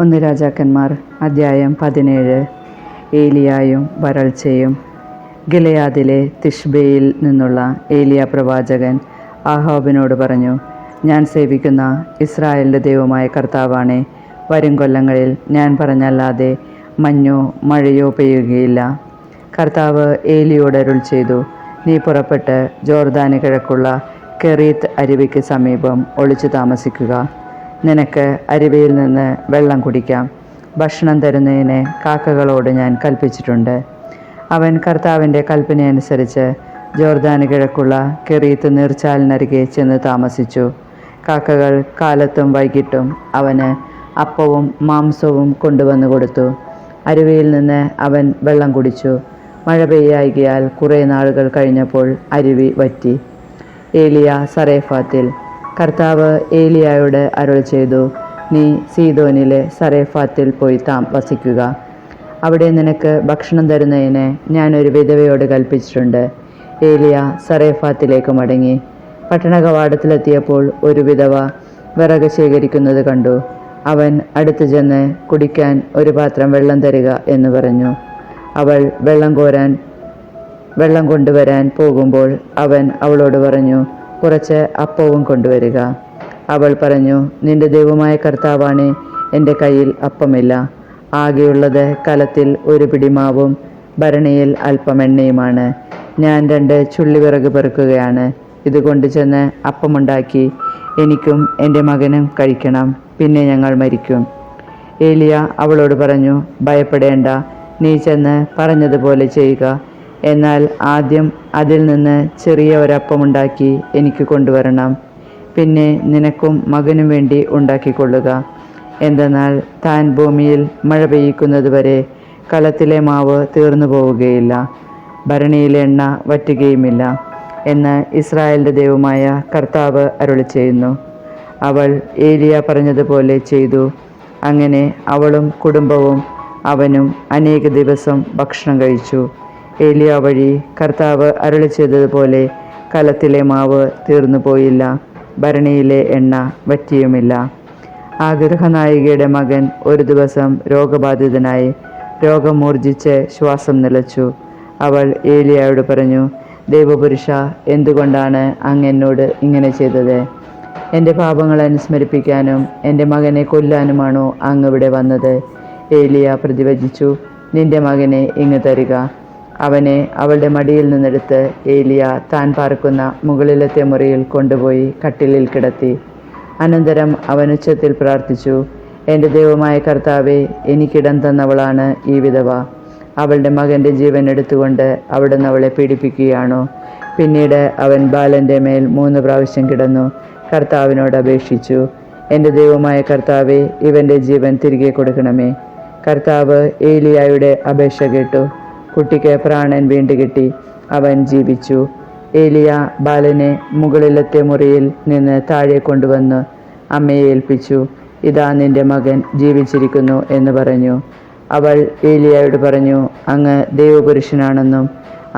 ഒന്ന് രാജാക്കന്മാർ അദ്ധ്യായം 17. ഏലിയായും വരൾച്ചയും. ഗിലെയാദിലെ തിഷ്ബയിൽ നിന്നുള്ള ഏലിയ പ്രവാചകൻ ആഹാബിനോട് പറഞ്ഞു, ഞാൻ സേവിക്കുന്ന ഇസ്രായേലിൻ്റെ ദൈവമായ കർത്താവാണേ, വരും കൊല്ലങ്ങളിൽ ഞാൻ പറഞ്ഞല്ലാതെ മഞ്ഞോ മഴയോ പെയ്യുകയില്ല. കർത്താവ് ഏലിയോട് അരുൾ ചെയ്തു, നീ പുറപ്പെട്ട് ജോർദാന് കിഴക്കുള്ള കെറീത്ത് അരുവിക്ക് സമീപം ഒളിച്ചു താമസിക്കുക. നിനക്ക് അരുവിയിൽ നിന്ന് വെള്ളം കുടിക്കാം. ഭക്ഷണം തരുന്നതിന് കാക്കകളോട് ഞാൻ കൽപ്പിച്ചിട്ടുണ്ട്. അവൻ കർത്താവിൻ്റെ കൽപ്പനയനുസരിച്ച് ജോർദാന് കിഴക്കുള്ള കെറീത്ത് നീർച്ചാലിനരികെ ചെന്ന് താമസിച്ചു. കാക്കകൾ കാലത്തും വൈകിട്ടും അവന് അപ്പവും മാംസവും കൊണ്ടുവന്നു കൊടുത്തു. അരുവിയിൽ നിന്ന് അവൻ വെള്ളം കുടിച്ചു. മഴ പെയ്യായികയാൽ കുറേ നാളുകൾ കഴിഞ്ഞപ്പോൾ അരുവി വറ്റി. ഏലിയ സറേഫാത്തിൽ. കർത്താവ് ഏലിയായോട് അരുൾ ചെയ്തു, നീ സീദോനിലെ സറേഫാത്തിൽ പോയി വസിക്കുക. അവിടെ നിനക്ക് ഭക്ഷണം തരുന്നതിന് ഞാനൊരു വിധവയോട് കൽപ്പിച്ചിട്ടുണ്ട്. ഏലിയ സറേഫാത്തിലേക്ക് മടങ്ങി. പട്ടണ കവാടത്തിലെത്തിയപ്പോൾ ഒരു വിധവ വിറക് ശേഖരിക്കുന്നത് കണ്ടു. അവൻ അടുത്തു ചെന്ന് കുടിക്കാൻ ഒരു പാത്രം വെള്ളം തരിക എന്ന് പറഞ്ഞു. അവൾ വെള്ളം കൊണ്ടുവരാൻ പോകുമ്പോൾ അവൻ അവളോട് പറഞ്ഞു, കുറച്ച് അപ്പവും കൊണ്ടുവരിക. അവൾ പറഞ്ഞു, നിന്റെ ദൈവമായ കർത്താവാണേ, എൻ്റെ കയ്യിൽ അപ്പമില്ല. ആകെയുള്ളത് കലത്തിൽ ഒരു പിടിമാവും ഭരണിയിൽ അല്പം എണ്ണയുമാണ്. ഞാൻ 2 ചുള്ളിവിറക് പെറുക്കുകയാണ്. ഇത് കൊണ്ടു ചെന്ന് അപ്പമുണ്ടാക്കി എനിക്കും എൻ്റെ മകനും കഴിക്കണം, പിന്നെ ഞങ്ങൾ മരിക്കും. ഏലിയ അവളോട് പറഞ്ഞു, ഭയപ്പെടേണ്ട, നീ ചെന്ന് പറഞ്ഞതുപോലെ ചെയ്യുക. എന്നാൽ ആദ്യം അതിൽ നിന്ന് ചെറിയ ഒരപ്പമുണ്ടാക്കി എനിക്ക് കൊണ്ടുവരണം. പിന്നെ നിനക്കും മകനും വേണ്ടി ഉണ്ടാക്കിക്കൊള്ളുക. എന്തെന്നാൽ താൻ ഭൂമിയിൽ മഴ പെയ്യിക്കുന്നതുവരെ കലത്തിലെ മാവ് തീർന്നു പോവുകയില്ല, ഭരണിയിലെ എണ്ണ വറ്റുകയുമില്ല എന്ന് ഇസ്രായേലിൻ്റെ ദൈവമായ കർത്താവ് അരുളി ചെയ്യുന്നു. അവൾ ഏലിയ പറഞ്ഞതുപോലെ ചെയ്തു. അങ്ങനെ അവളും കുടുംബവും അവനും അനേക ദിവസം ഭക്ഷണം കഴിച്ചു. ഏലിയ വഴി കർത്താവ് അരുളി ചെയ്തതുപോലെ കലത്തിലെ മാവ് തീർന്നു പോയില്ല, ഭരണിയിലെ എണ്ണ വറ്റിയുമില്ല. ആ ഗൃഹനായികയുടെ മകൻ ഒരു ദിവസം രോഗബാധിതനായി. രോഗം മൂർജിച്ച് ശ്വാസം നിലച്ചു. അവൾ ഏലിയായോട് പറഞ്ഞു, ദൈവപുരുഷ, എന്തുകൊണ്ടാണ് അങ്ങ് എന്നോട് ഇങ്ങനെ ചെയ്തത്? എൻ്റെ പാപങ്ങൾ അനുസ്മരിപ്പിക്കാനും എൻ്റെ മകനെ കൊല്ലാനുമാണോ അങ്ങ് ഇവിടെ വന്നത്? ഏലിയ പ്രതിവചിച്ചു, നിന്റെ മകനെ ഇങ്ങ് തരിക. അവനെ അവളുടെ മടിയിൽ നിന്നെടുത്ത് ഏലിയ താൻ പാർക്കുന്ന മുകളിലത്തെ മുറിയിൽ കൊണ്ടുപോയി കട്ടിലിൽ കിടത്തി. അനന്തരം അവൻ ഉച്ചത്തിൽ പ്രാർത്ഥിച്ചു, എൻ്റെ ദൈവമായ കർത്താവേ, എനിക്കിടം തന്നവളാണ് ഈ വിധവ. അവളുടെ മകൻ്റെ ജീവൻ എടുത്തുകൊണ്ട് അവിടുന്ന് അവളെ പീഡിപ്പിക്കുകയാണോ? പിന്നീട് അവൻ ബാലൻ്റെ മേൽ 3 പ്രാവശ്യം കിടന്നു കർത്താവിനോട് അപേക്ഷിച്ചു, എൻ്റെ ദൈവമായ കർത്താവേ, ഇവൻ്റെ ജീവൻ തിരികെ കൊടുക്കണമേ. കർത്താവ് ഏലിയായുടെ അപേക്ഷ കേട്ടു. കുട്ടിക്ക് പ്രാണൻ വീണ്ടു കിട്ടി. അവൻ ജീവിച്ചു. ഏലിയ ബാലനെ മുകളിലത്തെ മുറിയിൽ നിന്ന് താഴെ കൊണ്ടുവന്ന് അമ്മയെ ഏൽപ്പിച്ചു. ഇതാ നിന്റെ മകൻ ജീവിച്ചിരിക്കുന്നു എന്ന് പറഞ്ഞു. അവൾ ഏലിയായോട് പറഞ്ഞു, അങ്ങ് ദൈവപുരുഷനാണെന്നും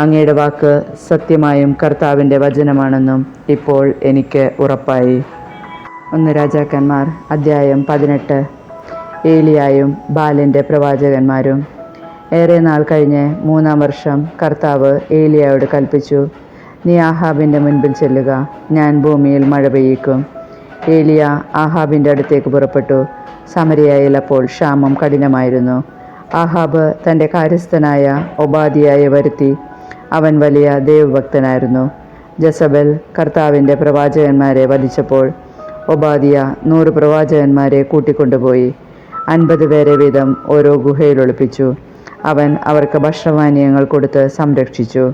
അങ്ങയുടെ വാക്ക് സത്യമായും കർത്താവിൻ്റെ വചനമാണെന്നും ഇപ്പോൾ എനിക്ക് ഉറപ്പായി. 1 രാജാക്കന്മാർ അദ്ധ്യായം 18. ഏലിയായും ബാലിൻ്റെ പ്രവാചകന്മാരും. ഏറെ നാൾ കഴിഞ്ഞ് 3-ാം വർഷം കർത്താവ് ഏലിയായോട് കൽപ്പിച്ചു, നീ ആഹാബിൻ്റെ മുൻപിൽ ചെല്ലുക, ഞാൻ ഭൂമിയിൽ മഴ പെയ്യിക്കും. ഏലിയ ആഹാബിൻ്റെ അടുത്തേക്ക് പുറപ്പെട്ടു. സമരിയയിൽ അപ്പോൾ ക്ഷാമം കഠിനമായിരുന്നു. ആഹാബ് തൻ്റെ കാര്യസ്ഥനായ ഒബാദിയായെ വരുത്തി. അവൻ വലിയ ദൈവഭക്തനായിരുന്നു. ജസബൽ കർത്താവിൻ്റെ പ്രവാചകന്മാരെ വധിച്ചപ്പോൾ ഒബാദിയ 100 പ്രവാചകന്മാരെ കൂട്ടിക്കൊണ്ടുപോയി 50 പേരെ വീതം ഓരോ ഗുഹയിൽ ഒളിപ്പിച്ചു. അവൻ അവർക്ക് ഭക്ഷണപാനീയങ്ങൾ കൊടുത്ത് സംരക്ഷിച്ചു.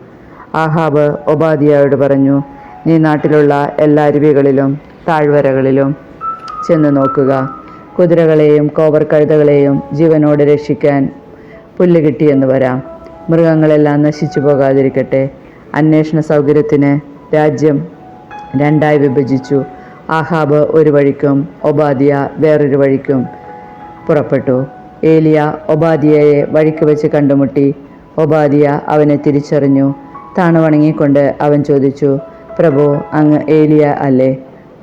ആഹാബ് ഒബാദിയായോട് പറഞ്ഞു, നീ നാട്ടിലുള്ള എല്ലാ അരുവികളിലും താഴ്വരകളിലും ചെന്ന് നോക്കുക. കുതിരകളെയും കോവർ കഴുതകളെയും ജീവനോടെ രക്ഷിക്കാൻ പുല്ല് കിട്ടിയെന്ന് വരാം. മൃഗങ്ങളെല്ലാം നശിച്ചു പോകാതിരിക്കട്ടെ. അന്വേഷണ സൗകര്യത്തിന് രാജ്യം 2ആയി വിഭജിച്ചു. ആഹാബ് ഒരു വഴിക്കും ഒബാദിയ വേറൊരു വഴിക്കും പുറപ്പെട്ടു. ഏലിയ ഒബാദിയയെ വഴിക്ക് വെച്ച് കണ്ടുമുട്ടി. ഒബാദിയ അവനെ തിരിച്ചറിഞ്ഞു. താണു വണങ്ങിക്കൊണ്ട് അവൻ ചോദിച്ചു, പ്രഭു, അങ്ങ് ഏലിയ അല്ലേ?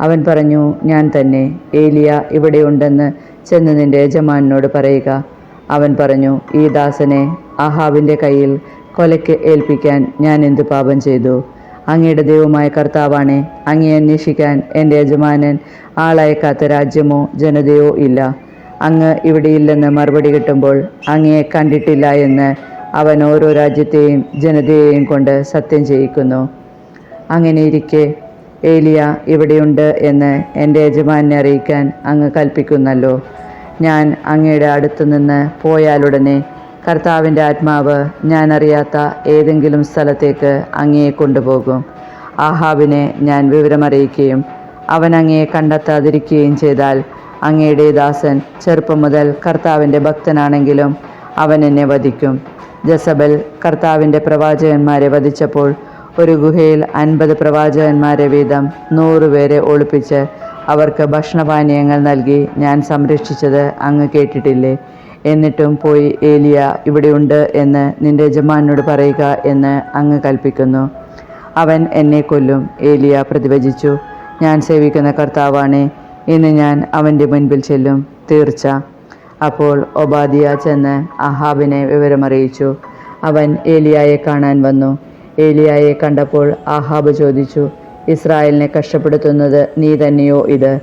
അവൻ പറഞ്ഞു, ഞാൻ തന്നെ. ഏലിയ ഇവിടെയുണ്ടെന്ന് ചെന്ന് നിന്റെ യജമാനനോട് പറയുക. അവൻ പറഞ്ഞു, ഈ ദാസനെ ആഹാബിൻ്റെ കയ്യിൽ കൊലയ്ക്ക് ഏൽപ്പിക്കാൻ ഞാൻ എന്തു പാപം ചെയ്തു? അങ്ങയുടെ ദൈവമായ കർത്താവാണേ, അങ്ങയെ അന്വേഷിക്കാൻ എൻ്റെ യജമാനൻ ആളയക്കാത്ത രാജ്യമോ ജനതയോ ഇല്ല. അങ്ങ് ഇവിടെയില്ലെന്ന് മറുപടി കിട്ടുമ്പോൾ അങ്ങയെ കണ്ടിട്ടില്ല എന്ന് അവൻ ഓരോ രാജ്യത്തെയും ജനതയെയും കൊണ്ട് സത്യം ചെയ്യിക്കുന്നു. അങ്ങനെയിരിക്കെ ഏലിയ ഇവിടെയുണ്ട് എന്ന് എൻ്റെ യജമാനെ അറിയിക്കാൻ അങ്ങ് കൽപ്പിക്കുന്നല്ലോ. ഞാൻ അങ്ങയുടെ അടുത്തു നിന്ന് പോയാലുടനെ കർത്താവിൻ്റെ ആത്മാവ് ഞാൻ അറിയാത്ത ഏതെങ്കിലും സ്ഥലത്തേക്ക് അങ്ങയെ കൊണ്ടുപോകും. ആഹാബിനെ ഞാൻ വിവരമറിയിക്കുകയും അവൻ അങ്ങയെ കണ്ടെത്താതിരിക്കുകയും ചെയ്താൽ അങ്ങയുടെ ദാസൻ ചെറുപ്പം മുതൽ കർത്താവിൻ്റെ ഭക്തനാണെങ്കിലും അവൻ എന്നെ വധിക്കും. ജസബൽ കർത്താവിൻ്റെ പ്രവാചകന്മാരെ വധിച്ചപ്പോൾ ഒരു ഗുഹയിൽ 50 പ്രവാചകന്മാരെ വീതം 100 പേരെ ഒളിപ്പിച്ച് അവർക്ക് ഭക്ഷണപാനീയങ്ങൾ നൽകി ഞാൻ സംരക്ഷിച്ചത് അങ്ങ് കേട്ടിട്ടില്ലേ? എന്നിട്ടും പോയി ഏലിയ ഇവിടെയുണ്ട് എന്ന് നിന്റെ യജമാനോട് പറയുക എന്ന് അങ്ങ് കൽപ്പിക്കുന്നു. അവൻ എന്നെ കൊല്ലും. ഏലിയ പ്രതിവചിച്ചു, ഞാൻ സേവിക്കുന്ന കർത്താവാണേ, ഇന്ന് ഞാൻ അവൻ്റെ മുൻപിൽ ചെല്ലും, തീർച്ച. അപ്പോൾ ഒബാദിയ ചെന്ന് ആഹാബിനെ വിവരമറിയിച്ചു. അവൻ ഏലിയായെ കാണാൻ വന്നു. ഏലിയായെ കണ്ടപ്പോൾ ആഹാബ് ചോദിച്ചു, ഇസ്രായേലിനെ കഷ്ടപ്പെടുത്തുന്നത് നീ തന്നെയോ ഇത്?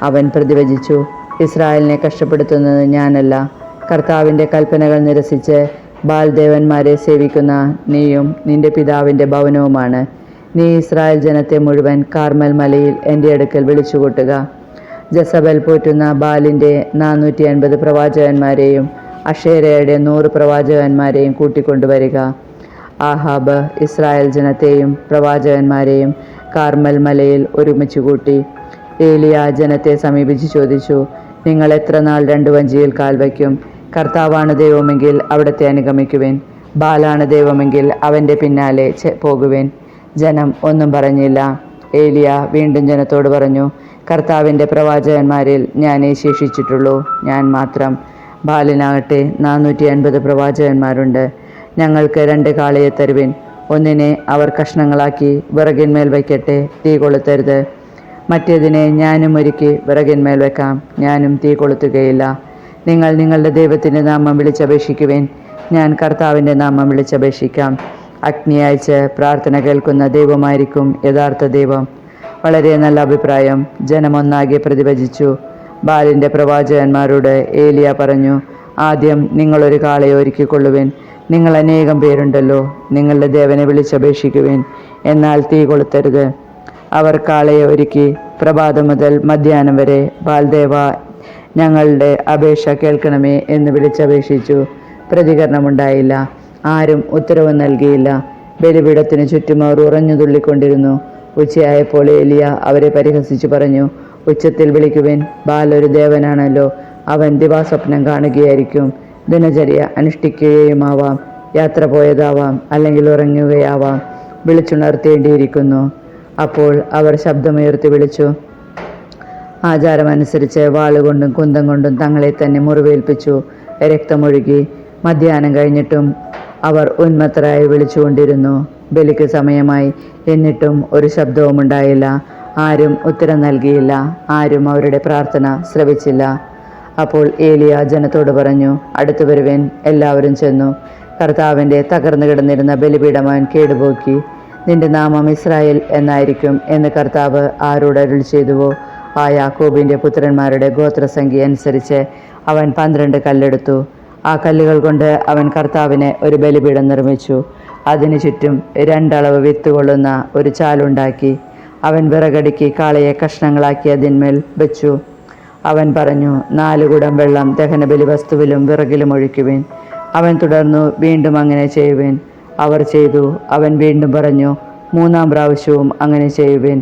അവൻ പ്രതിവചിച്ചു, ഇസ്രായേലിനെ കഷ്ടപ്പെടുത്തുന്നത് ഞാനല്ല, കർത്താവിൻ്റെ കൽപ്പനകൾ നിരസിച്ച് ബാൽദേവന്മാരെ സേവിക്കുന്ന നീയും നിന്റെ പിതാവിൻ്റെ ഭവനവുമാണ്. നീ ഇസ്രായേൽ ജനത്തെ മുഴുവൻ കാർമൽ മലയിൽ എൻ്റെ അടുക്കൽ വിളിച്ചുകൂട്ടുക. ജസബൽ പോറ്റുന്ന ബാലിൻ്റെ 450 പ്രവാചകന്മാരെയും അഷേരയുടെ 100 പ്രവാചകന്മാരെയും കൂട്ടിക്കൊണ്ടുവരിക. ആഹാബ് ഇസ്രായേൽ ജനത്തെയും പ്രവാചകന്മാരെയും കാർമൽ മലയിൽ ഒരുമിച്ച് കൂട്ടി. ഏലിയ ജനത്തെ സമീപിച്ച് ചോദിച്ചു, നിങ്ങൾ എത്ര നാൾ 2 വഞ്ചിയിൽ കാൽ വയ്ക്കും? കർത്താവാണ് ദൈവമെങ്കിൽ അവിടത്തെ അനുഗമിക്കുവിൻ, ബാലാണ് ദൈവമെങ്കിൽ അവൻ്റെ പിന്നാലെ പോകുവിൻ. ജനം ഒന്നും പറഞ്ഞില്ല. ഏലിയ വീണ്ടും ജനത്തോട് പറഞ്ഞു, കർത്താവിൻ്റെ പ്രവാചകന്മാരിൽ ഞാനേ ശേഷിച്ചിട്ടുള്ളൂ, ഞാൻ മാത്രം. ബാലിനാകട്ടെ 450 പ്രവാചകന്മാരുണ്ട്. ഞങ്ങൾക്ക് 2 കാളയെ തരുവിൻ. ഒന്നിനെ അവർ കഷ്ണങ്ങളാക്കി വിറകിന്മേൽ വയ്ക്കട്ടെ, തീ കൊളുത്തരുത്. മറ്റേതിനെ ഞാനും ഒരുക്കി വിറകിന്മേൽ വെക്കാം, ഞാനും തീ കൊളുത്തുകയില്ല. നിങ്ങൾ നിങ്ങളുടെ ദൈവത്തിൻ്റെ നാമം വിളിച്ചപേക്ഷിക്കുവിൻ, ഞാൻ കർത്താവിൻ്റെ നാമം വിളിച്ചപേക്ഷിക്കാം. അഗ്നി അയച്ച് പ്രാർത്ഥന കേൾക്കുന്ന ദൈവമായിരിക്കും യഥാർത്ഥ ദൈവം. വളരെ നല്ല അഭിപ്രായം. ജനമൊന്നാകെ പ്രതിവചിച്ചു. ബാലിൻ്റെ പ്രവാചകന്മാരോട് ഏലിയ പറഞ്ഞു, ആദ്യം നിങ്ങളൊരു കാളയെ ഒരുക്കിക്കൊള്ളുവിൻ. നിങ്ങൾ അനേകം പേരുണ്ടല്ലോ, നിങ്ങളുടെ ദേവനെ വിളിച്ചപേക്ഷിക്കുവിൻ, എന്നാൽ തീ കൊളുത്തരുത്. അവർ കാളയെ ഒരുക്കി. പ്രഭാതം മുതൽ മധ്യാഹ്നം വരെ ബാൽദേവ, ഞങ്ങളുടെ അപേക്ഷ കേൾക്കണമേ എന്ന് വിളിച്ചപേക്ഷിച്ചു. പ്രതികരണമുണ്ടായില്ല. ആരും ഉത്തരവ് നൽകിയില്ല. ബലിപീഠത്തിന് ചുറ്റും അവർ ഉറഞ്ഞു തുള്ളിക്കൊണ്ടിരുന്നു. ഉച്ചയായപ്പോൾ ഏലിയ അവരെ പരിഹസിച്ചു പറഞ്ഞു, ഉച്ചത്തിൽ വിളിക്കുവിൻ, ബാൽ ഒരു ദേവനാണല്ലോ, അവൻ ദിവാസ്വപ്നം കാണുകയായിരിക്കും, ദിനചര്യ അനുഷ്ഠിക്കുകയുമാവാം, യാത്ര പോയതാവാം, അല്ലെങ്കിൽ ഉറങ്ങുകയാവാം, വിളിച്ചുണർത്തേണ്ടിയിരിക്കുന്നു. അപ്പോൾ അവർ ശബ്ദമുയർത്തി വിളിച്ചു. ആചാരമനുസരിച്ച് വാളുകൊണ്ടും കുന്തം കൊണ്ടും തങ്ങളെ തന്നെ മുറിവേൽപ്പിച്ചു. രക്തമൊഴുകി. മധ്യാഹ്നം കഴിഞ്ഞിട്ടും അവർ ഉന്മത്തരായി വിളിച്ചുകൊണ്ടിരുന്നു. ബലിക്ക് സമയമായി, എന്നിട്ടും ഒരു ശബ്ദവും ഉണ്ടായില്ല. ആരും ഉത്തരം നൽകിയില്ല. ആരും അവരുടെ പ്രാർത്ഥന ശ്രവിച്ചില്ല. അപ്പോൾ ഏലിയ ജനത്തോട് പറഞ്ഞു, അടുത്തു വരുവിൻ. എല്ലാവരും ചെന്നു. കർത്താവിൻ്റെ തകർന്നു കിടന്നിരുന്ന ബലിപീഠം അവൻ കേടുപോക്കി. നിന്റെ നാമം ഇസ്രായേൽ എന്നായിരിക്കും എന്ന് കർത്താവ് ആരോട് അരുളി ചെയ്തുവോ ആ യാക്കോബിൻ്റെ പുത്രന്മാരുടെ ഗോത്രസംഖ്യ അനുസരിച്ച് അവൻ 12 കല്ലെടുത്തു. ആ കല്ലുകൾ കൊണ്ട് അവൻ കർത്താവിന് ഒരു ബലിപീഠം നിർമ്മിച്ചു. അതിനു ചുറ്റും 2 അളവ് വിത്ത് കൊള്ളുന്ന ഒരു ചാലുണ്ടാക്കി. അവൻ വിറകടുക്കി കാളയെ കഷ്ണങ്ങളാക്കി അതിന്മേൽ വെച്ചു. അവൻ പറഞ്ഞു, 4 കുടം വെള്ളം ദഹനബലി വസ്തുവിലും വിറകിലും ഒഴിക്കുവിൻ. അവൻ തുടർന്നു, വീണ്ടും അങ്ങനെ ചെയ്യുവിൻ. അവർ ചെയ്തു. അവൻ വീണ്ടും പറഞ്ഞു, 3-ാം പ്രാവശ്യവും അങ്ങനെ ചെയ്യുവിൻ.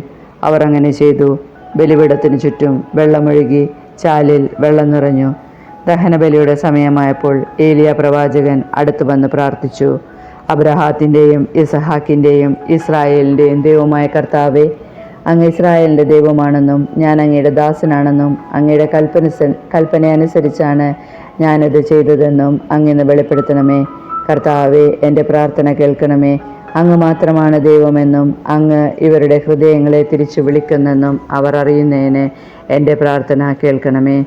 അവർ അങ്ങനെ ചെയ്തു. ബലിപീഠത്തിന് ചുറ്റും വെള്ളമൊഴുകി ചാലിൽ വെള്ളം നിറഞ്ഞു. ദഹനബലിയുടെ സമയമായപ്പോൾ ഏലിയ പ്രവാചകൻ അടുത്തു വന്ന് പ്രാർത്ഥിച്ചു, അബ്രഹാത്തിൻ്റെയും ഇസഹാക്കിൻ്റെയും ഇസ്രായേലിൻ്റെയും ദൈവമായ കർത്താവേ, അങ്ങ് ഇസ്രായേലിൻ്റെ ദൈവമാണെന്നും ഞാൻ അങ്ങയുടെ ദാസനാണെന്നും അങ്ങയുടെ കൽപ്പന അനുസരിച്ചാണ് ഞാനിത് ചെയ്തതെന്നും അങ്ങിന്ന് വെളിപ്പെടുത്തണമേ. കർത്താവേ, എൻ്റെ പ്രാർത്ഥന കേൾക്കണമേ. അങ്ങ് മാത്രമാണ് ദൈവമെന്നും അങ്ങ് ഇവരുടെ ഹൃദയങ്ങളെ തിരിച്ചു വിളിക്കുന്നെന്നും അവർ അറിയുന്നതിന് എൻ്റെ പ്രാർത്ഥന കേൾക്കണമേ.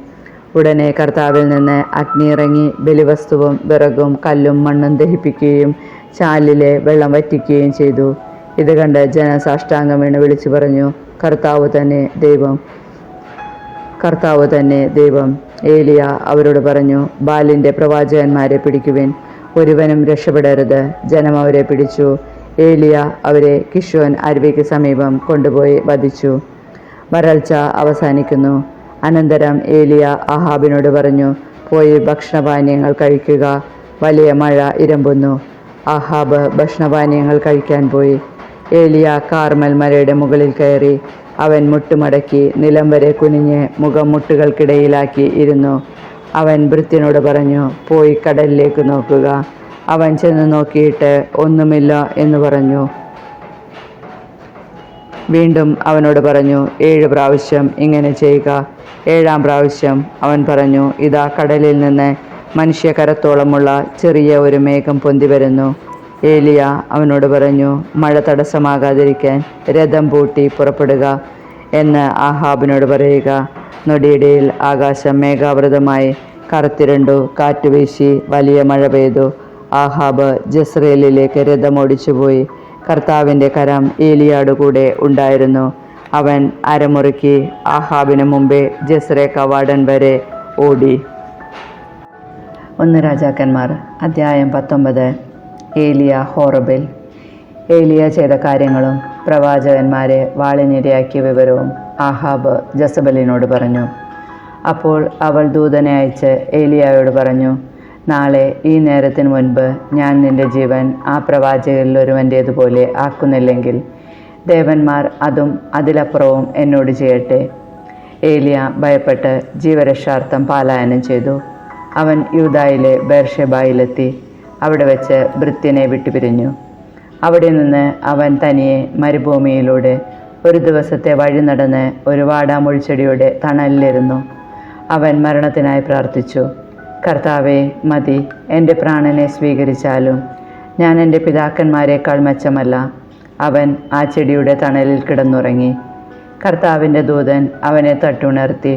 ഉടനെ കർത്താവിൽ നിന്ന് അഗ്നി ഇറങ്ങി ബലിവസ്തുവും വിറകും കല്ലും മണ്ണും ദഹിപ്പിക്കുകയും ചാലിലെ വെള്ളം വറ്റിക്കുകയും ചെയ്തു. ഇത് കണ്ട് ജനം സാഷ്ടാംഗം വീണ് വിളിച്ചു പറഞ്ഞു, കർത്താവ് തന്നെ ദൈവം, കർത്താവ് തന്നെ ദൈവം. ഏലിയ അവരോട് പറഞ്ഞു, ബാലിൻ്റെ പ്രവാചകന്മാരെ പിടിക്കുവിൻ, ഒരുവനും രക്ഷപ്പെടരുത്. ജനം അവരെ പിടിച്ചു. ഏലിയ അവരെ കിഷോൻ അരുവിക്ക് സമീപം കൊണ്ടുപോയി വധിച്ചു. വരൾച്ച അവസാനിക്കുന്നു. അനന്തരം ഏലിയ ആഹാബിനോട് പറഞ്ഞു, പോയി ഭക്ഷണപാനീയങ്ങൾ കഴിക്കുക, വലിയ മഴ ഇരമ്പുന്നു. ആഹാബ് ഭക്ഷണപാനീയങ്ങൾ കഴിക്കാൻ പോയി. ഏലിയ കാർമൽ മലയുടെ മുകളിൽ കയറി. അവൻ മുട്ടുമടക്കി നിലം വരെ കുനിഞ്ഞ് മുഖം മുട്ടുകൾക്കിടയിലാക്കി ഇരുന്നു. അവൻ ഭൃത്യനോട് പറഞ്ഞു, പോയി കടലിലേക്ക് നോക്കുക. അവൻ ചെന്ന് നോക്കിയിട്ട് ഒന്നുമില്ല എന്ന് പറഞ്ഞു. വീണ്ടും അവനോട് പറഞ്ഞു, 7 പ്രാവശ്യം ഇങ്ങനെ ചെയ്യുക. 7-ാം പ്രാവശ്യം അവൻ പറഞ്ഞു, ഇതാ കടലിൽ നിന്ന് മനുഷ്യകരത്തോളമുള്ള ചെറിയ ഒരു മേഘം പൊന്തി വരുന്നു. ഏലിയ അവനോട് പറഞ്ഞു, മഴ തടസ്സമാകാതിരിക്കാൻ രഥം പൂട്ടി പുറപ്പെടുക എന്ന് ആഹാബിനോട് പറയുക. നൊടിയിടയിൽ ആകാശം മേഘാവൃതമായി കറുത്തിരണ്ടു. കാറ്റുവീശി വലിയ മഴ പെയ്തു. ആഹാബ് ജസ്രയേലിലേക്ക് രഥമോടിച്ചുപോയി. കർത്താവിൻ്റെ കരം ഏലിയാട് കൂടെ ഉണ്ടായിരുന്നു. അവൻ അരമുറുക്കി ആഹാബിന് മുമ്പേ ജസ്രെ കവാടൻ വരെ ഓടി. 1 രാജാക്കന്മാർ അധ്യായം 19. ഏലിയ ഹോറബിൽ. ഏലിയ ചെയ്ത കാര്യങ്ങളും പ്രവാചകന്മാരെ വാളിനിരയാക്കിയ വിവരവും ആഹാബ് ജസബലിനോട് പറഞ്ഞു. അപ്പോൾ അവൾ ദൂതനെ അയച്ച് ഏലിയായോട് പറഞ്ഞു, നാളെ ഈ നേരത്തിന് മുൻപ് ഞാൻ നിന്റെ ജീവൻ ആ പ്രവാചകരിൽ ഒരുവൻ്റേതുപോലെ ആക്കുന്നില്ലെങ്കിൽ ദേവന്മാർ അതും അതിലപ്പുറവും എന്നോട് ചെയ്യട്ടെ. ഏലിയ ഭയപ്പെട്ട് ജീവരക്ഷാർത്ഥം പലായനം ചെയ്തു. അവൻ യൂദായിലെ ബേർഷെബായിലെത്തി. അവിടെ വെച്ച് ഭൃത്യനെ വിട്ടുപിരിഞ്ഞു. അവിടെ നിന്ന് അവൻ തനിയെ മരുഭൂമിയിലൂടെ ഒരു ദിവസത്തെ വഴി നടന്ന് ഒരു വാടാമുൾച്ചെടിയുടെ തണലിലിരുന്നു. അവൻ മരണത്തിനായി പ്രാർത്ഥിച്ചു. കർത്താവേ, മതി, എൻ്റെ പ്രാണനെ സ്വീകരിച്ചാലും ഞാൻ എൻ്റെ പിതാക്കന്മാരെക്കാൾ മെച്ചമല്ല. അവൻ ആ ചെടിയുടെ തണലിൽ കിടന്നുറങ്ങി. കർത്താവിൻ്റെ ദൂതൻ അവനെ തട്ടുണർത്തി,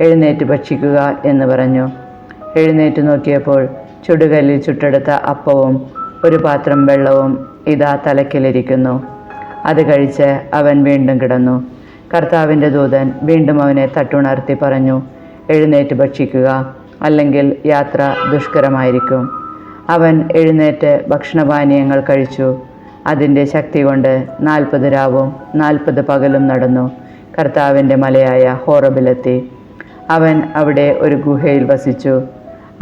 എഴുന്നേറ്റ് ഭക്ഷിക്കുക എന്ന് പറഞ്ഞു. എഴുന്നേറ്റ് നോക്കിയപ്പോൾ ചുടുകല്ലിൽ ചുട്ടെടുത്ത അപ്പവും ഒരു പാത്രം വെള്ളവും ഇതാ തലയ്ക്കലിരിക്കുന്നു. അത് കഴിച്ച് അവൻ വീണ്ടും കിടന്നു. കർത്താവിൻ്റെ ദൂതൻ വീണ്ടും അവനെ തട്ടുണർത്തി പറഞ്ഞു, എഴുന്നേറ്റ് ഭക്ഷിക്കുക, അല്ലെങ്കിൽ യാത്ര ദുഷ്കരമായിരിക്കും. അവൻ എഴുന്നേറ്റ് ഭക്ഷണപാനീയങ്ങൾ കഴിച്ചു. അതിൻ്റെ ശക്തി കൊണ്ട് 40 രാവും 40 പകലും നടന്നു കർത്താവിൻ്റെ മലയായ ഹോറബിലെത്തി. അവൻ അവിടെ ഒരു ഗുഹയിൽ വസിച്ചു.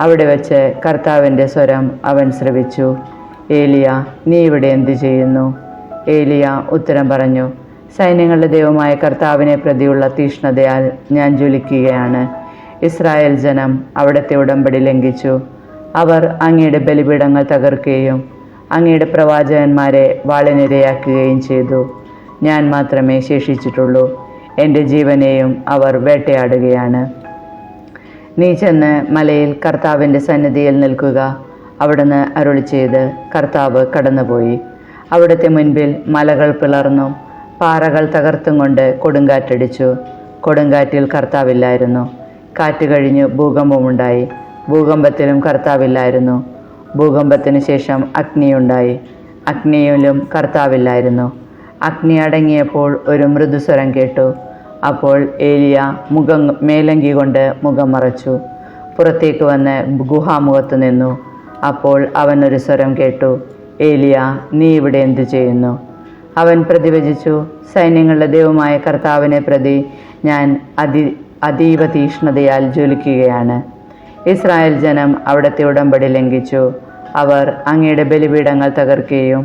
അവിടെ വച്ച് കർത്താവിൻ്റെ സ്വരം അവൻ ശ്രവിച്ചു, ഏലിയ, നീ ഇവിടെ എന്തു ചെയ്യുന്നു? ഏലിയ ഉത്തരം പറഞ്ഞു, സൈന്യങ്ങളുടെ ദൈവമായ കർത്താവിനെ പ്രതിയുള്ള തീഷ്ണതയാൽ ഞാൻ ജ്വലിക്കുകയാണ്. ഇസ്രായേൽ ജനം അവിടുത്തെ ഉടമ്പടി ലംഘിച്ചു. അവർ അങ്ങയുടെ ബലിപീഠങ്ങൾ തകർക്കുകയും അങ്ങയുടെ പ്രവാചകന്മാരെ വാളിനിരയാക്കുകയും ചെയ്തു. ഞാൻ മാത്രമേ ശേഷിച്ചിട്ടുള്ളൂ. എൻ്റെ ജീവനെയും അവർ വേട്ടയാടുകയാണ്. നീ ചെന്ന് മലയിൽ കർത്താവിൻ്റെ സന്നിധിയിൽ നിൽക്കുക. അവിടുന്ന് അരുളി ചെയ്ത് കർത്താവ് കടന്നുപോയി. അവിടുത്തെ മുൻപിൽ മലകൾ പിളർന്നു, പാറകൾ തകർത്തും കൊണ്ട് കൊടുങ്കാറ്റടിച്ചു. കൊടുങ്കാറ്റിൽ കർത്താവില്ലായിരുന്നു. കാറ്റ് കഴിഞ്ഞു ഭൂകമ്പമുണ്ടായി. ഭൂകമ്പത്തിലും കർത്താവില്ലായിരുന്നു. ഭൂകമ്പത്തിന് ശേഷം അഗ്നിയുണ്ടായി. അഗ്നിയിലും കർത്താവില്ലായിരുന്നു. അഗ്നി അടങ്ങിയപ്പോൾ ഒരു മൃദുസ്വരം കേട്ടു. അപ്പോൾ ഏലിയ മേലങ്കി കൊണ്ട് മുഖം മറച്ചു പുറത്തേക്ക് വന്ന് ഗുഹാമുഖത്ത് നിന്നു. അപ്പോൾ അവൻ ഒരു സ്വരം കേട്ടു, ഏലിയ, നീ ഇവിടെ എന്തു ചെയ്യുന്നു? അവൻ പ്രതിവചിച്ചു, സൈന്യങ്ങളുടെ ദൈവമായ കർത്താവിനെ പ്രതി ഞാൻ അതീവ തീഷ്ണതയാൽ ജ്വലിക്കുകയാണ്. ഇസ്രായേൽ ജനം അവിടുത്തെ ഉടമ്പടി ലംഘിച്ചു. അവർ അങ്ങയുടെ ബലിപീഠങ്ങൾ തകർക്കുകയും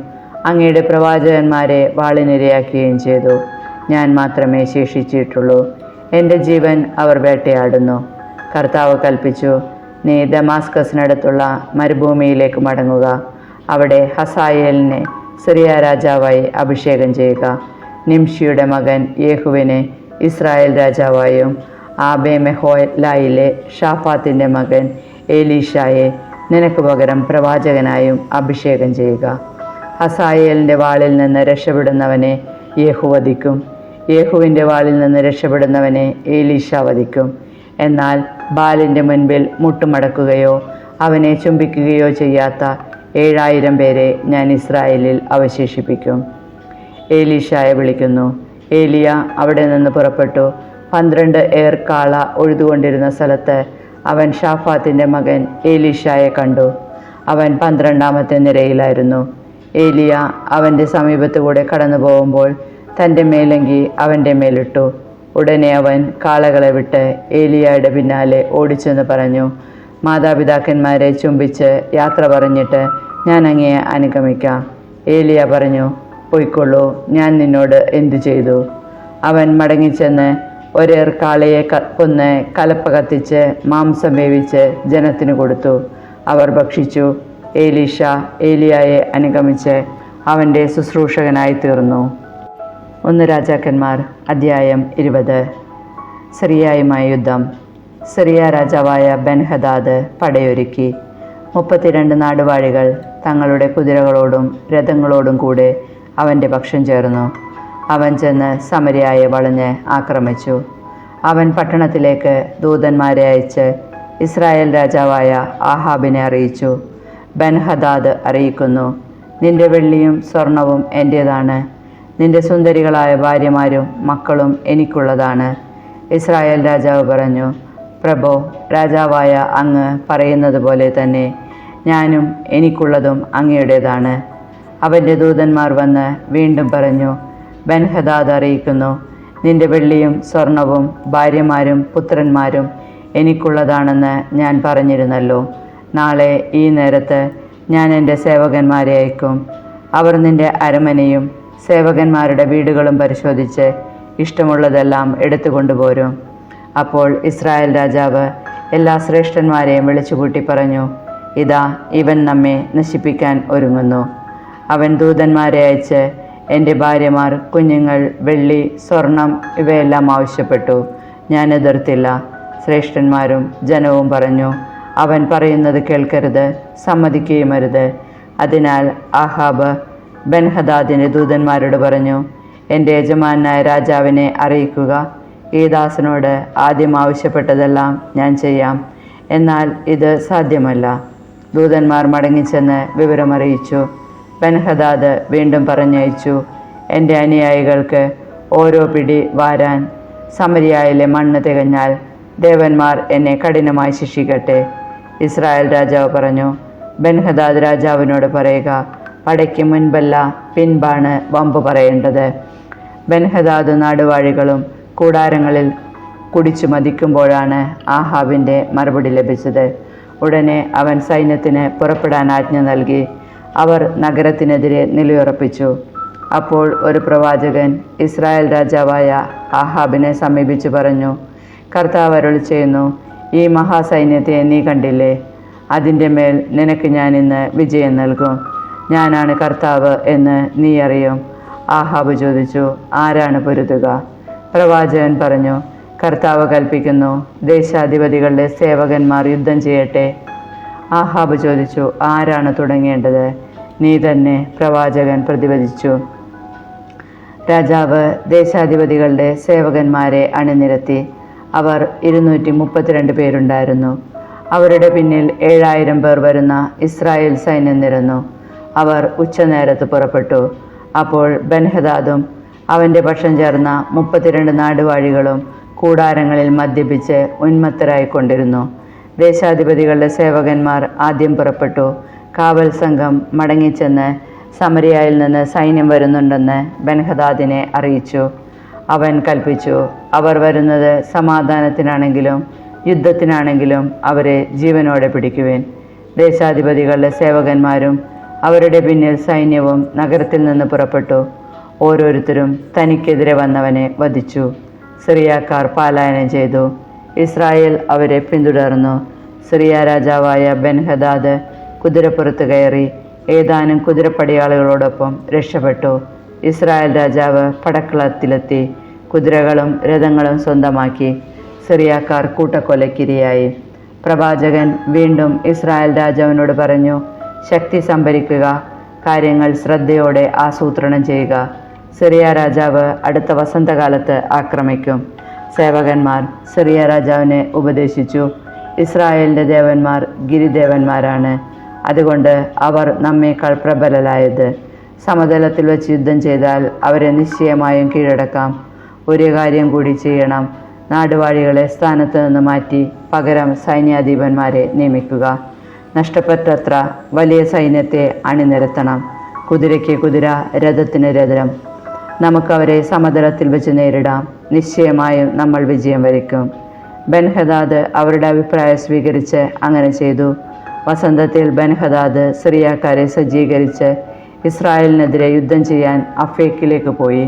അങ്ങയുടെ പ്രവാചകന്മാരെ വാളിനിരയാക്കുകയും ചെയ്തു. ഞാൻ മാത്രമേ ശേഷിച്ചിട്ടുള്ളൂ. എൻ്റെ ജീവൻ അവർ വേട്ടയാടുന്നു. കർത്താവ് കൽപ്പിച്ചു, നീ ദമാസ്കസിനടുത്തുള്ള മരുഭൂമിയിലേക്ക് മടങ്ങുക. അവിടെ ഹസായേലിനെ സിറിയ രാജാവായി അഭിഷേകം ചെയ്യുക. നിംഷിയുടെ മകൻ യേഹുവിനെ ഇസ്രായേൽ രാജാവായും ആബേമെഹോലായിലെ ഷാഫാത്തിൻ്റെ മകൻ എലീഷായെ നിനക്ക് പകരം പ്രവാചകനായും അഭിഷേകം ചെയ്യുക. ഹസായേലിൻ്റെ വാളിൽ നിന്ന് രക്ഷപ്പെടുന്നവനെ യേഹു വധിക്കും. യേഹുവിൻ്റെ വാളിൽ നിന്ന് രക്ഷപ്പെടുന്നവനെ എലീശ വധിക്കും. എന്നാൽ ബാലിൻ്റെ മുൻപിൽ മുട്ടുമടക്കുകയോ അവനെ ചുംബിക്കുകയോ ചെയ്യാത്ത 7000 പേരെ ഞാൻ ഇസ്രായേലിൽ അവശേഷിപ്പിക്കും. ഏലീശായെ വിളിക്കുന്നു. ഏലിയ അവിടെ നിന്ന് പുറപ്പെട്ടു 12 ഏർ കാള ഒഴുതുകൊണ്ടിരുന്ന സ്ഥലത്ത് അവൻ ഷാഫാത്തിൻ്റെ മകൻ ഏലീശായെ കണ്ടു. അവൻ 12ാമത്തെ നിരയിലായിരുന്നു. ഏലിയ അവൻ്റെ സമീപത്തു കൂടെ കടന്നു പോകുമ്പോൾ തൻ്റെ മേലങ്കി അവൻ്റെ മേലിട്ടു. ഉടനെ അവൻ കാളകളെ വിട്ട് ഏലിയയുടെ പിന്നാലെ ഓടിച്ചെന്ന് പറഞ്ഞു, മാതാപിതാക്കന്മാരെ ചുംബിച്ച് യാത്ര പറഞ്ഞിട്ട് ഞാൻ അങ്ങയെ അനുഗമിക്കാം. ഏലിയ പറഞ്ഞു, പൊയ്ക്കൊള്ളൂ, ഞാൻ നിന്നോട് എന്തു ചെയ്തു? അവൻ മടങ്ങിച്ചെന്ന് ഒരേർ കാളയെ കൊന്ന് കലപ്പ കത്തിച്ച് മാംസം വേവിച്ച് ജനത്തിന് കൊടുത്തു. അവർ ഭക്ഷിച്ചു. ഏലീശ ഏലിയായെ അനുഗമിച്ച് അവൻ്റെ ശുശ്രൂഷകനായി തീർന്നു. 1 രാജാക്കന്മാർ അധ്യായം 20. സിറിയയുമായ യുദ്ധം. സിറിയ രാജാവായ ബെൻഹദാദ് പടയൊരുക്കി. 32 നാടുവാഴികൾ തങ്ങളുടെ കുതിരകളോടും രഥങ്ങളോടും കൂടെ അവൻ്റെ പക്ഷം ചേർന്നു. അവൻ ചെന്ന് സമരിയായെ വളഞ്ഞ് ആക്രമിച്ചു. അവൻ പട്ടണത്തിലേക്ക് ദൂതന്മാരെ അയച്ച് ഇസ്രായേൽ രാജാവായ ആഹാബിനെ അറിയിച്ചു. ബെൻഹദാദ് അറിയിക്കുന്നു, നിന്റെ വെള്ളിയും സ്വർണവും എൻ്റേതാണ്, നിന്റെ സുന്ദരികളായ ഭാര്യമാരും മക്കളും എനിക്കുള്ളതാണ്. ഇസ്രായേൽ രാജാവ് പറഞ്ഞു, പ്രഭോ, രാജാവായ അങ്ങ് പറയുന്നത് പോലെ തന്നെ ഞാനും എനിക്കുള്ളതും അങ്ങയുടേതാണ്. അവൻ്റെ ദൂതന്മാർ വന്ന് വീണ്ടും പറഞ്ഞു, ബെൻഹദാദ് അറിയിക്കുന്നു, നിന്റെ വെള്ളിയും സ്വർണവും ഭാര്യമാരും പുത്രന്മാരും എനിക്കുള്ളതാണെന്ന് ഞാൻ പറഞ്ഞിരുന്നല്ലോ. നാളെ ഈ നേരത്ത് ഞാൻ എൻ്റെ സേവകന്മാരെ അയക്കും. അവർ നിന്റെ അരമനയും സേവകന്മാരുടെ വീടുകളും പരിശോധിച്ച് ഇഷ്ടമുള്ളതെല്ലാം എടുത്തുകൊണ്ടുപോരും. അപ്പോൾ ഇസ്രായേൽ രാജാവ് എല്ലാ ശ്രേഷ്ഠന്മാരെയും വിളിച്ചുകൂട്ടി പറഞ്ഞു, ഇതാ ഇവൻ നമ്മെ നശിപ്പിക്കാൻ ഒരുങ്ങുന്നു. അവൻ ദൂതന്മാരെ അയച്ച് എൻ്റെ ഭാര്യമാർ, കുഞ്ഞുങ്ങൾ, വെള്ളി, സ്വർണം ഇവയെല്ലാം ആവശ്യപ്പെട്ടു. ഞാൻ എതിർത്തില്ല. ശ്രേഷ്ഠന്മാരും ജനവും പറഞ്ഞു, അവൻ പറയുന്നത് കേൾക്കരുത്, സമ്മതിക്കുകയുമരുത്. അതിനാൽ ആഹാബ് ബെൻഹദാദിൻ്റെ ദൂതന്മാരോട് പറഞ്ഞു, എൻ്റെ യജമാനായ രാജാവിനെ അറിയിക്കുക, ഈ ദാസനോട് ആദ്യം ആവശ്യപ്പെട്ടതെല്ലാം ഞാൻ ചെയ്യാം. എന്നാൽ ഇത് സാധ്യമല്ല. ദൂതന്മാർ മടങ്ങിച്ചെന്ന് വിവരമറിയിച്ചു. ബെൻഹദാദ് വീണ്ടും പറഞ്ഞയച്ചു, എൻ്റെ അനുയായികൾക്ക് ഓരോ പിടി വാരാൻ സമരിയായിലെ മണ്ണ് തികഞ്ഞാൽ ദേവന്മാർ എന്നെ കഠിനമായി ശിക്ഷിക്കട്ടെ. ഇസ്രായേൽ രാജാവ് പറഞ്ഞു, ബെൻഹദാദ് രാജാവിനോട് പറയുക, പടയ്ക്ക് മുൻപല്ല പിൻപാണ് വമ്പ് പറയേണ്ടത്. ബെൻഹദാദ് നാടുവാഴികളും കൂടാരങ്ങളിൽ കുടിച്ചു മതിക്കുമ്പോഴാണ് ആഹാബിൻ്റെ മറുപടി ലഭിച്ചത്. ഉടനെ അവൻ സൈന്യത്തിന് പുറപ്പെടാൻ ആജ്ഞ നൽകി. അവർ നഗരത്തിനെതിരെ നിലയുറപ്പിച്ചു. അപ്പോൾ ഒരു പ്രവാചകൻ ഇസ്രായേൽ രാജാവായ ആഹാബിനെ സമീപിച്ചു പറഞ്ഞു, കർത്താവ് അരുളി ചെയ്യുന്നു, ഈ മഹാസൈന്യത്തെ നീ കണ്ടില്ലേ? അതിൻ്റെ മേൽ നിനക്ക് ഞാൻ ഇന്ന് വിജയം നൽകും. ഞാനാണ് കർത്താവ് എന്ന് നീ അറിയും. ആഹാബ് ചോദിച്ചു, ആരാണ് പൊരുതുക? പ്രവാചകൻ പറഞ്ഞു, കർത്താവ് കൽപ്പിക്കുന്നു, ദേശാധിപതികളുടെ സേവകന്മാർ യുദ്ധം ചെയ്യട്ടെ. ആഹാബ് ചോദിച്ചു, ആരാണ് തുടങ്ങേണ്ടത്? നീ തന്നെ, പ്രവാചകൻ പ്രതിവദിച്ചു. രാജാവ് ദേശാധിപതികളുടെ സേവകന്മാരെ അണിനിരത്തി. അവർ 232 പേരുണ്ടായിരുന്നു. അവരുടെ പിന്നിൽ 7000 പേർ വരുന്ന ഇസ്രായേൽ സൈന്യം നിരന്നു. അവർ ഉച്ചനേരത്ത് പുറപ്പെട്ടു. അപ്പോൾ ബെൻഹദാദും അവൻ്റെ പക്ഷം ചേർന്ന 32 നാടുവാഴികളും കൂടാരങ്ങളിൽ മദ്യപിച്ച് ഉന്മത്തരായിക്കൊണ്ടിരുന്നു. ദേശാധിപതികളുടെ സേവകന്മാർ ആദ്യം പുറപ്പെട്ടു. കാവൽ സംഘം മടങ്ങിച്ചെന്ന് സമരിയായിൽ നിന്ന് സൈന്യം വരുന്നുണ്ടെന്ന് ബെൻഹദാദിനെ അറിയിച്ചു. അവൻ കൽപ്പിച്ചു, അവർ വരുന്നത് സമാധാനത്തിനാണെങ്കിലും യുദ്ധത്തിനാണെങ്കിലും അവരെ ജീവനോടെ പിടിക്കുവിൻ. ദേശാധിപതികളുടെ സേവകന്മാരും അവരുടെ പിന്നിൽ സൈന്യവും നഗരത്തിൽ നിന്ന് പുറപ്പെട്ടു. ഓരോരുത്തരും തനിക്കെതിരെ വന്നവനെ വധിച്ചു. സിറിയക്കാർ പലായനം ചെയ്തു. ഇസ്രായേൽ അവരെ പിന്തുടർന്നു. സിറിയ രാജാവായ ബെൻഹദാദ് കുതിരപ്പുറത്ത് കയറി ഏതാനും കുതിരപ്പടയാളികളോടൊപ്പം രക്ഷപ്പെട്ടു. ഇസ്രായേൽ രാജാവ് പടക്കളത്തിലെത്തി കുതിരകളും രഥങ്ങളും സ്വന്തമാക്കി. സിറിയക്കാർ കൂട്ടക്കൊലക്കിരയായി. പ്രവാചകൻ വീണ്ടും ഇസ്രായേൽ രാജാവിനോട് പറഞ്ഞു, ശക്തി സംഭരിക്കുക, കാര്യങ്ങൾ ശ്രദ്ധയോടെ ആസൂത്രണം ചെയ്യുക. സിറിയ രാജാവ് അടുത്ത വസന്തകാലത്ത് ആക്രമിക്കും. സേവകന്മാർ സിറിയ രാജാവിനെ ഉപദേശിച്ചു, ഇസ്രായേലിൻ്റെ ദേവന്മാർ ഗിരിദേവന്മാരാണ്, അതുകൊണ്ട് അവർ നമ്മേക്കാൾ പ്രബലരായത്. സമതലത്തിൽ വെച്ച് യുദ്ധം ചെയ്താൽ അവരെ നിശ്ചയമായും കീഴടക്കാം. ഒരു കാര്യം കൂടി ചെയ്യണം, നാടുവാഴികളെ സ്ഥാനത്ത് നിന്ന് മാറ്റി പകരം സൈന്യാധിപന്മാരെ നിയമിക്കുക. നഷ്ടപ്പെട്ടത്ര വലിയ സൈന്യത്തെ അണിനിരത്തണം. കുതിരയ്ക്ക് കുതിര, രഥത്തിന് രഥം. നമുക്കവരെ സമതലത്തിൽ വെച്ച് നേരിടാം. നിശ്ചയമായും നമ്മൾ വിജയം വരിക്കും. ബെൻഹദാദ് അവരുടെ അഭിപ്രായം സ്വീകരിച്ച് അങ്ങനെ ചെയ്തു. വസന്തത്തിൽ ബെൻഹദാദ് സിറിയക്കാരെ സജ്ജീകരിച്ച് ഇസ്രായേലിനെതിരെ യുദ്ധം ചെയ്യാൻ അഫേക്കിലേക്ക് പോയി.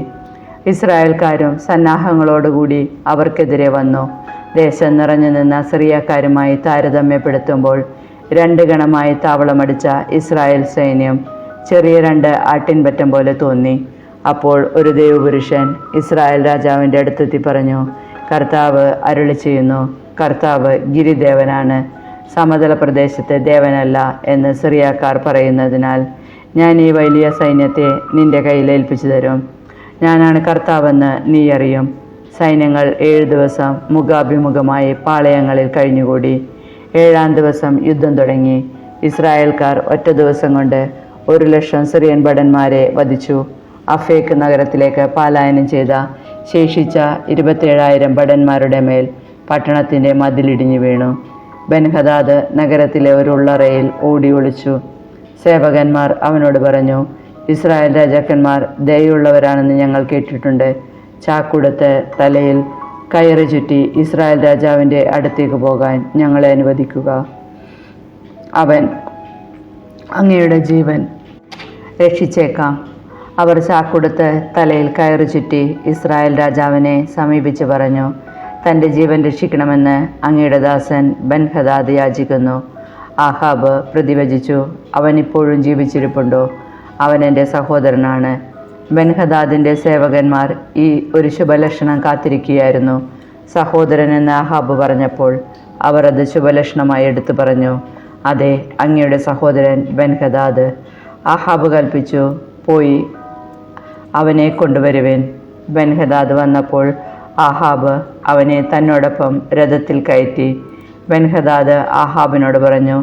ഇസ്രായേൽക്കാരും സന്നാഹങ്ങളോടുകൂടി അവർക്കെതിരെ വന്നു. ദേശം നിറഞ്ഞു നിന്ന സിറിയക്കാരുമായി താരതമ്യപ്പെടുത്തുമ്പോൾ 2 ഗണമായി താവളമടിച്ച ഇസ്രായേൽ സൈന്യം ചെറിയ 2 ആട്ടിൻപറ്റം പോലെ തോന്നി. അപ്പോൾ ഒരു ദൈവപുരുഷൻ ഇസ്രായേൽ രാജാവിൻ്റെ അടുത്തെത്തി പറഞ്ഞു, കർത്താവ് അരുളി ചെയ്യുന്നു, കർത്താവ് ഗിരിദേവനാണ്, സമതല പ്രദേശത്തെ ദേവനല്ല എന്ന് സിറിയക്കാർ പറയുന്നതിനാൽ ഞാൻ ഈ വലിയ സൈന്യത്തെ നിന്റെ കയ്യിൽ ഏൽപ്പിച്ചു തരും. ഞാനാണ് കർത്താവെന്ന് നീ അറിയും. സൈന്യങ്ങൾ 7 ദിവസം മുഖാഭിമുഖമായി പാളയങ്ങളിൽ കഴിഞ്ഞുകൂടി. 7-ാം ദിവസം യുദ്ധം തുടങ്ങി. ഇസ്രായേൽക്കാർ ഒറ്റ ദിവസം കൊണ്ട് 1,00,000 സിറിയൻ ഭടന്മാരെ വധിച്ചു. അഫേക്ക് നഗരത്തിലേക്ക് പലായനം ചെയ്ത ശേഷിച്ച 27,000 ഭടന്മാരുടെ മേൽ പട്ടണത്തിൻ്റെ മതിലിടിഞ്ഞു വീണു. ബെൻഹദാദ് നഗരത്തിലെ ഒരു ഉള്ളറയിൽ ഓടി ഒളിച്ചു. സേവകന്മാർ അവനോട് പറഞ്ഞു, ഇസ്രായേൽ രാജാക്കന്മാർ ദയുള്ളവരാണെന്ന് ഞങ്ങൾ കേട്ടിട്ടുണ്ട്. ചാക്കുടുത്ത് തലയിൽ കയറ് ചുറ്റി ഇസ്രായേൽ രാജാവിൻ്റെ അടുത്തേക്ക് പോകാൻ ഞങ്ങളെ അനുവദിക്കുക. അവൻ അങ്ങയുടെ ജീവൻ രക്ഷിച്ചേക്കാം. അവർ ചാക്കുടുത്ത് തലയിൽ കയറ് ചുറ്റി ഇസ്രായേൽ രാജാവിനെ സമീപിച്ച് പറഞ്ഞു, തൻ്റെ ജീവൻ രക്ഷിക്കണമെന്ന് അങ്ങയുടെ ദാസൻ ബെൻഹദാദ് യാചിക്കുന്നു. ആഹാബ് പ്രതിവചിച്ചു, അവൻ ഇപ്പോഴും ജീവിച്ചിരിപ്പുണ്ടോ? അവൻ എൻ്റെ സഹോദരനാണ്. ബെൻഹദാദിൻ്റെ സേവകന്മാർ ഈ ഒരു ശുഭലക്ഷണം കാത്തിരിക്കുകയായിരുന്നു. സഹോദരൻ എന്ന് ആഹാബ് പറഞ്ഞപ്പോൾ അവർ അത് ശുഭലക്ഷണമായി എടുത്തു പറഞ്ഞു, അതെ, അങ്ങയുടെ സഹോദരൻ ബെൻഹദാദ്. ആഹാബ് കൽപ്പിച്ചു, പോയി അവനെ കൊണ്ടുവരുവേൻ. ബെൻഹദാദ് വന്നപ്പോൾ ആഹാബ് അവനെ തന്നോടൊപ്പം രഥത്തിൽ കയറ്റി. ബെൻഹദാദ് ആഹാബിനോട് പറഞ്ഞു,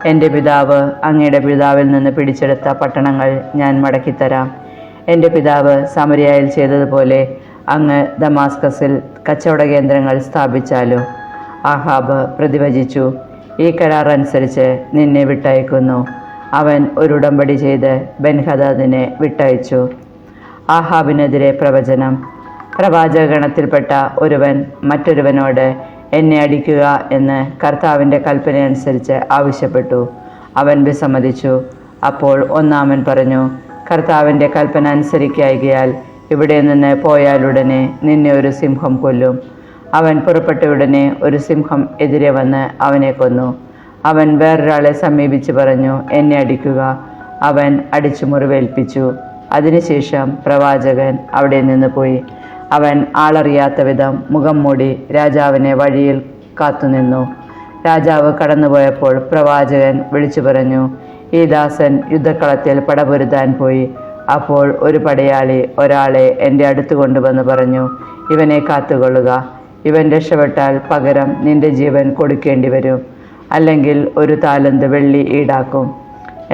എൻ്റെ പിതാവ് അങ്ങയുടെ പിതാവിൽ നിന്ന് പിടിച്ചെടുത്ത പട്ടണങ്ങൾ ഞാൻ മടക്കിത്തരാം. എൻ്റെ പിതാവ് സമരിയായിൽ ചെയ്തതുപോലെ അങ്ങ് ദമാസ്കസിൽ കച്ചവട കേന്ദ്രങ്ങൾ സ്ഥാപിച്ചാലോ? ആഹാബ് പ്രതിവചിച്ചു, ഈ കരാർ അനുസരിച്ച് നിന്നെ വിട്ടയക്കുന്നു. അവൻ ഒരു ഉടമ്പടി ചെയ്ത് ബെൻഹദാദിനെ വിട്ടയച്ചു. ആഹാബിനെതിരെ പ്രവചനം. പ്രവാചകഗണത്തിൽപ്പെട്ട ഒരുവൻ മറ്റൊരുവനോട് എന്നെ അടിക്കുക എന്ന് കർത്താവിൻ്റെ കൽപ്പനയനുസരിച്ച് ആവശ്യപ്പെട്ടു. അവൻ വിസമ്മതിച്ചു. അപ്പോൾ ഒന്നാമൻ പറഞ്ഞു, കർത്താവിൻ്റെ കൽപ്പന അനുസരിക്കായികയാൽ ഇവിടെ നിന്ന് പോയാലുടനെ നിന്നെ ഒരു സിംഹം കൊല്ലും. അവൻ പുറപ്പെട്ടയുടനെ ഒരു സിംഹം എതിരെ വന്ന് അവനെ കൊന്നു. അവൻ വേറൊരാളെ സമീപിച്ച് പറഞ്ഞു, എന്നെ അടിക്കുക. അവൻ അടിച്ചു മുറിവേൽപ്പിച്ചു. അതിനുശേഷം പ്രവാചകൻ അവിടെ നിന്ന് പോയി. അവൻ ആളറിയാത്ത വിധം മുഖം മൂടി രാജാവിനെ വഴിയിൽ കാത്തുനിന്നു. രാജാവ് കടന്നുപോയപ്പോൾ പ്രവാചകൻ വിളിച്ചു പറഞ്ഞു, ഈ ദാസൻ യുദ്ധക്കളത്തിൽ പടപൊരുതാൻ പോയി. അപ്പോൾ ഒരു പടയാളി ഒരാളെ എൻ്റെ അടുത്ത് കൊണ്ടുവന്ന് പറഞ്ഞു, ഇവനെ കാത്തുകൊള്ളുക. ഇവൻ രക്ഷപ്പെട്ടാൽ പകരം നിന്റെ ജീവൻ കൊടുക്കേണ്ടി വരും, അല്ലെങ്കിൽ 1 താലന്ത് വെള്ളി ഈടാക്കും.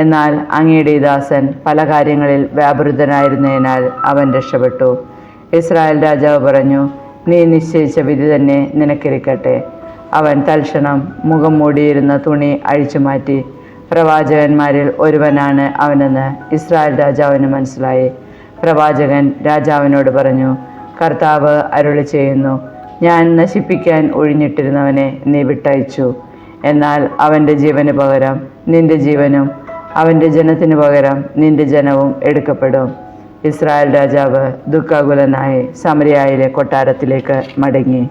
എന്നാൽ അങ്ങയുടെ ഈ ദാസൻ പല കാര്യങ്ങളിൽ വ്യാപൃതനായിരുന്നതിനാൽ അവൻ രക്ഷപ്പെട്ടു. ഇസ്രായേൽ രാജാവ് പറഞ്ഞു, നീ നിശ്ചയിച്ച വിധി തന്നെ നിനക്കിരിക്കട്ടെ. അവൻ തൽക്ഷണം മുഖം മൂടിയിരുന്ന തുണി അഴിച്ചു മാറ്റി. പ്രവാചകന്മാരിൽ ഒരുവനാണ് അവനെന്ന് ഇസ്രായേൽ രാജാവിന് മനസ്സിലായി. പ്രവാചകൻ രാജാവിനോട് പറഞ്ഞു, കർത്താവ് അരുളി ചെയ്യുന്നു, ഞാൻ നശിപ്പിക്കാൻ ഒഴിഞ്ഞിട്ടിരുന്നവനെ നീ വിട്ടയച്ചു. എന്നാൽ അവൻ്റെ ജീവന് പകരം നിന്റെ ജീവനും അവൻ്റെ ജനത്തിനു പകരം നിന്റെ ജനവും എടുക്കപ്പെടും. ഇസ്രായേൽ രാജാവ് ദുഃഖാകുലനായി സമരിയായിലെ കൊട്ടാരത്തിലേക്ക് മടങ്ങി.